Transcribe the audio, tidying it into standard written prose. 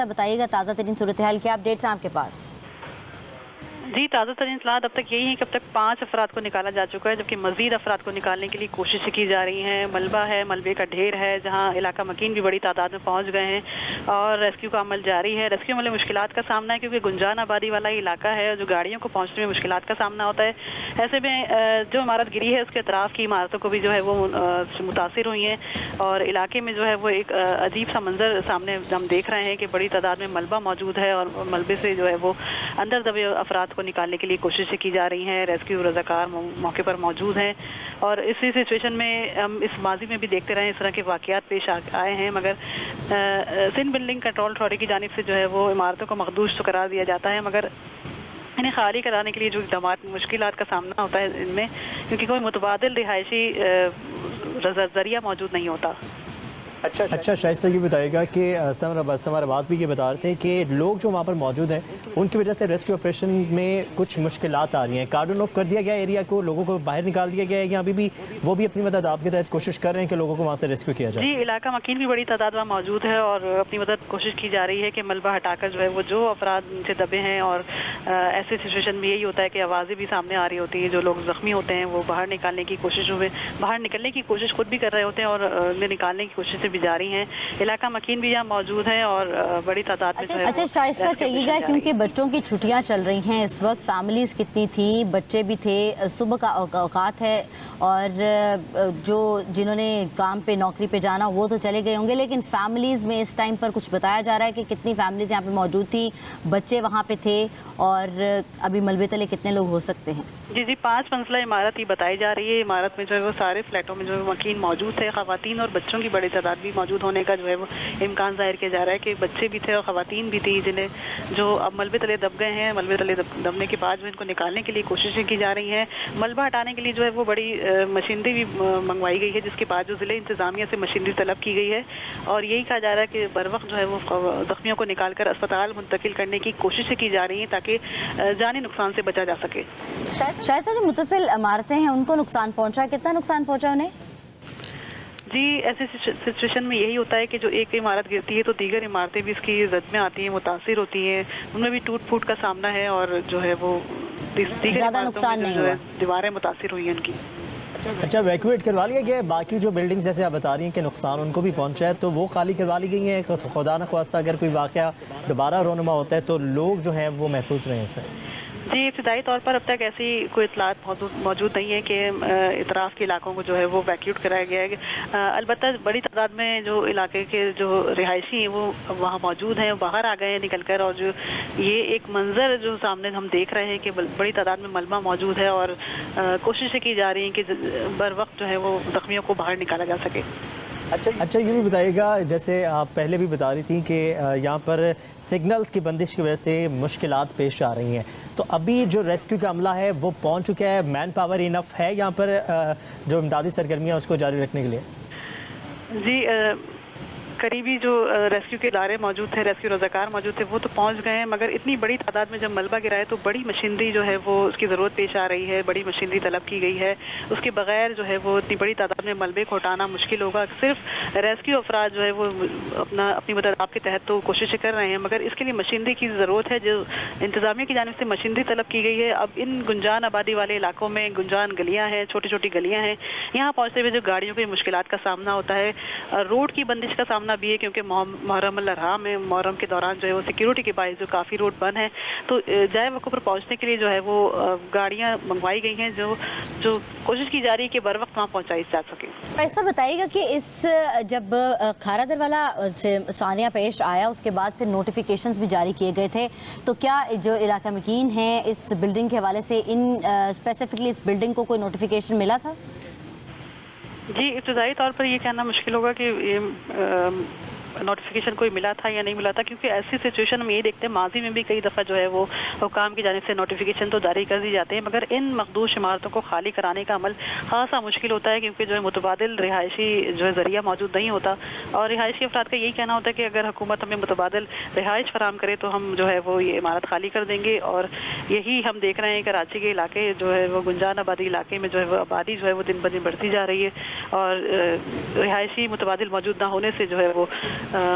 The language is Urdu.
شائستہ بتائیے گا تازہ ترین صورتحال کیا اپڈیٹس ہیں آپ کے پاس؟ جی تازہ ترین اطلاعات اب تک یہی ہے کہ اب تک 5 افراد کو نکالا جا چکا ہے، جبکہ مزید افراد کو نکالنے کے لیے کوششیں کی جا رہی ہیں۔ ملبہ ہے، ملبے کا ڈھیر ہے، جہاں علاقہ مکین بھی بڑی تعداد میں پہنچ گئے ہیں اور ریسکیو کا عمل جاری ہے۔ ریسکیو عمل میں مشکلات کا سامنا ہے کیونکہ گنجان آبادی والا علاقہ ہے، جو گاڑیوں کو پہنچنے میں مشکلات کا سامنا ہوتا ہے۔ ایسے میں جو عمارت گری ہے اس کے اطراف کی عمارتوں کو بھی جو ہے وہ متاثر ہوئی ہیں اور علاقے میں جو ہے وہ ایک عجیب سا منظر سامنے ہم دیکھ رہے ہیں کہ بڑی تعداد میں ملبہ موجود ہے اور ملبے سے جو ہے وہ اندر دبے افراد کو نکالنے کے لیے کوششیں کی جا رہی ہیں۔ ریسکیو رضاکار موقع پر موجود ہیں اور اسی سچویشن میں ہم اس ماضی میں بھی دیکھتے رہے اس طرح کے واقعات پیش آئے ہیں، مگر سندھ بلڈنگ کنٹرول اتھارٹی کی جانب سے جو ہے وہ عمارتوں کو مخدوش تو قرار دیا جاتا ہے، مگر انہیں خالی کرانے کے لیے جو اقدامات مشکلات کا سامنا ہوتا ہے ان میں، کیونکہ کوئی متبادل رہائشی ذریعہ موجود نہیں ہوتا۔ اچھا شائستہ یہ بتائے گا کہ سمر عباس بھی یہ بتا رہے تھے کہ لوگ جو وہاں پر موجود ہیں ان کی وجہ سے ریسکیو آپریشن میں کچھ مشکلات آ رہی ہیں، کارڈن آف کر دیا گیا ایریا کو، لوگوں کو باہر نکال دیا گیا ہے، یا ابھی بھی وہ بھی اپنی مدد آپ کے تحت کوشش کر رہے ہیں کہ لوگوں کو وہاں سے ریسکیو کیا جائے؟ جی علاقہ مکین بھی بڑی تعداد میں موجود ہے اور اپنی مدد کوشش کی جا رہی ہے کہ ملبہ ہٹا کر جو ہے وہ جو افراد ان سے دبے ہیں، اور ایسے سچویشن میں یہی ہوتا ہے کہ آوازیں بھی سامنے آ رہی ہوتی ہیں، جو لوگ زخمی ہوتے ہیں وہ باہر نکالنے کی کوششوں میں باہر نکلنے کی کوشش خود بھی کر رہے ہوتے ہیں اور انہیں نکالنے کی کوششیں بھی جاری ہیں۔ علاقہ مکین بھی یہاں موجود ہیں اور بڑی تعداد میں جو ہے۔ اچھا شائستہ کہیے گا کیونکہ بچوں کی چھٹیاں چل رہی ہیں اس وقت، فیملیز کتنی تھیں، بچے بھی تھے، صبح کا اوقات ہے اور جو جنہوں نے کام پہ نوکری پہ جانا وہ تو چلے گئے ہوں گے، لیکن فیملیز میں اس ٹائم پر کچھ بتایا جا رہا ہے کہ کتنی فیملیز یہاں پہ موجود تھی، بچے وہاں پہ تھے اور ابھی ملبے تلے کتنے لوگ ہو سکتے ہیں؟ جی 5 منزلہ عمارت ہی بتائی جا رہی ہے۔ عمارت میں جو ہے وہ سارے فلیٹوں میں جو ہے مکین موجود تھے، خواتین اور بچوں کی بڑی تعداد بھی موجود ہونے کا جو ہے وہ امکان ظاہر کیا جا رہا ہے کہ بچے بھی تھے اور خواتین بھی تھی، جنہیں جو اب ملبے تلے دب گئے ہیں۔ ملبے تلے دبنے کے بعد جو ان کو نکالنے کے لیے کوششیں کی جا رہی ہیں۔ ملبہ ہٹانے کے لیے جو ہے وہ بڑی مشینری بھی منگوائی گئی ہے، جس کے بعد جو ضلع انتظامیہ سے مشینری طلب کی گئی ہے اور یہی کہا جا رہا ہے کہ بر وقت جو ہے وہ زخمیوں کو نکال کر اسپتال منتقل کرنے کی کوششیں کی جا رہی ہیں تاکہ جانی نقصان سے بچا جا سکے۔ شائستہ جو متصل عمارتیں ہیں ان کو نقصان پہنچا، کتنا نقصان پہنچا انہیں؟ جی ایسی سچویشن میں یہی ہوتا ہے کہ جو ایک عمارت گرتی ہے تو دیگر عمارتیں بھی اس کی زد میں آتی ہیں، متاثر ہوتی ہیں، ان میں بھی ٹوٹ پھوٹ کا سامنا ہے اور جو ہے وہ دیگر زیادہ نقصان نہیں ہوا، دیواریں متاثر ہوئی ہیں ان کی۔ اچھا ویکویٹ کروا لیا گیا ہے؟ باقی جو بلڈنگز جیسے آپ بتا رہی ہیں کہ نقصان ان کو بھی پہنچا ہے تو وہ خالی کروا لی گئی ہیں؟ خدا نخواستہ اگر کوئی واقعہ دوبارہ رونما ہوتا ہے تو لوگ جو ہیں وہ محفوظ رہیں سے؟ جی ابتدائی طور پر اب تک ایسی کوئی اطلاعات موجود نہیں ہے کہ اطراف کے علاقوں کو جو ہے وہ ویکیوٹ کرایا گیا ہے۔ البتہ بڑی تعداد میں جو علاقے کے جو رہائشی ہیں وہ وہاں موجود ہیں، باہر آ گئے ہیں نکل کر، اور جو یہ ایک منظر جو سامنے ہم دیکھ رہے ہیں کہ بڑی تعداد میں ملبہ موجود ہے اور کوششیں کی جا رہی ہیں کہ بر وقت جو ہے وہ زخمیوں کو باہر نکالا جا سکے۔ اچھا یہ بھی بتائیے گا، جیسے آپ پہلے بھی بتا رہی تھیں کہ یہاں پر سگنلز کی بندش کی وجہ سے مشکلات پیش آ رہی ہیں، تو ابھی جو ریسکیو کا عملہ ہے وہ پہنچ چکا ہے؟ مین پاور انف ہے یہاں پر جو امدادی سرگرمیاں اس کو جاری رکھنے کے لیے؟ جی قریبی جو ریسکیو کے ادارے موجود تھے، ریسکیو رضاکار موجود تھے، وہ تو پہنچ گئے ہیں، مگر اتنی بڑی تعداد میں جب ملبہ گرا ہے تو بڑی مشینری جو ہے وہ اس کی ضرورت پیش آ رہی ہے، بڑی مشینری طلب کی گئی ہے۔ اس کے بغیر جو ہے وہ اتنی بڑی تعداد میں ملبے کو ہٹانا مشکل ہوگا۔ صرف ریسکیو افراد جو ہے وہ اپنی مدد آپ کے تحت تو کوششیں کر رہے ہیں، مگر اس کے لیے مشینری کی ضرورت ہے، جو انتظامیہ کی جانب سے مشینری طلب کی گئی ہے۔ اب ان گنجان آبادی والے علاقوں میں گنجان گلیاں ہیں، چھوٹی چھوٹی گلیاں ہیں، یہاں پہنچتے ہوئے جو گاڑیوں کی مشکلات کا سامنا ہوتا ہے، روڈ کی بندش کا سامنا بھی ہے کیونکہ محرم الحرام میں محرم کے دوران جو ہے وہ سیکیورٹی کے باعث جو کافی روڈ بند ہیں، تو جائے وقوع پر پہنچنے کے لیے جو ہے وہ گاڑیاں منگوائی گئی ہیں، جو کوشش کی جا رہی ہے کہ بر وقت وہاں پہنچائی جا سکے۔ ایسا بتائیے گا کہ اس جب کھارا در والا ثانیہ پیش آیا اس کے بعد پھر نوٹیفیکیشنز بھی جاری کیے گئے تھے، تو کیا جو علاقہ مکین ہیں اس بلڈنگ کے حوالے سے اسپیسیفکلی اس بلڈنگ کو کوئی نوٹیفیکیشن ملا تھا؟ جی ابتدائی طور پر یہ کہنا مشکل ہوگا کہ نوٹیفیکیشن کوئی ملا تھا یا نہیں ملا تھا، کیونکہ ایسی سچویشن ہم یہ دیکھتے ہیں ماضی میں بھی کئی دفعہ جو ہے وہ حکام کی جانب سے نوٹیفیکیشن تو جاری کر دی جاتے ہیں، مگر ان مخدوش عمارتوں کو خالی کرانے کا عمل خاصا مشکل ہوتا ہے کیونکہ جو ہے متبادل رہائشی جو ہے ذریعہ موجود نہیں ہوتا، اور رہائشی افراد کا یہی کہنا ہوتا ہے کہ اگر حکومت ہمیں متبادل رہائش فراہم کرے تو ہم جو ہے وہ یہ عمارت خالی کر دیں گے، اور یہی ہم دیکھ رہے ہیں کہ کراچی کے علاقے جو ہے وہ گنجان آبادی علاقے میں جو ہے وہ آبادی جو ہے وہ دن بدن بڑھتی جا رہی ہے، اور رہائشی متبادل موجود نہ ہونے سے جو ہے وہ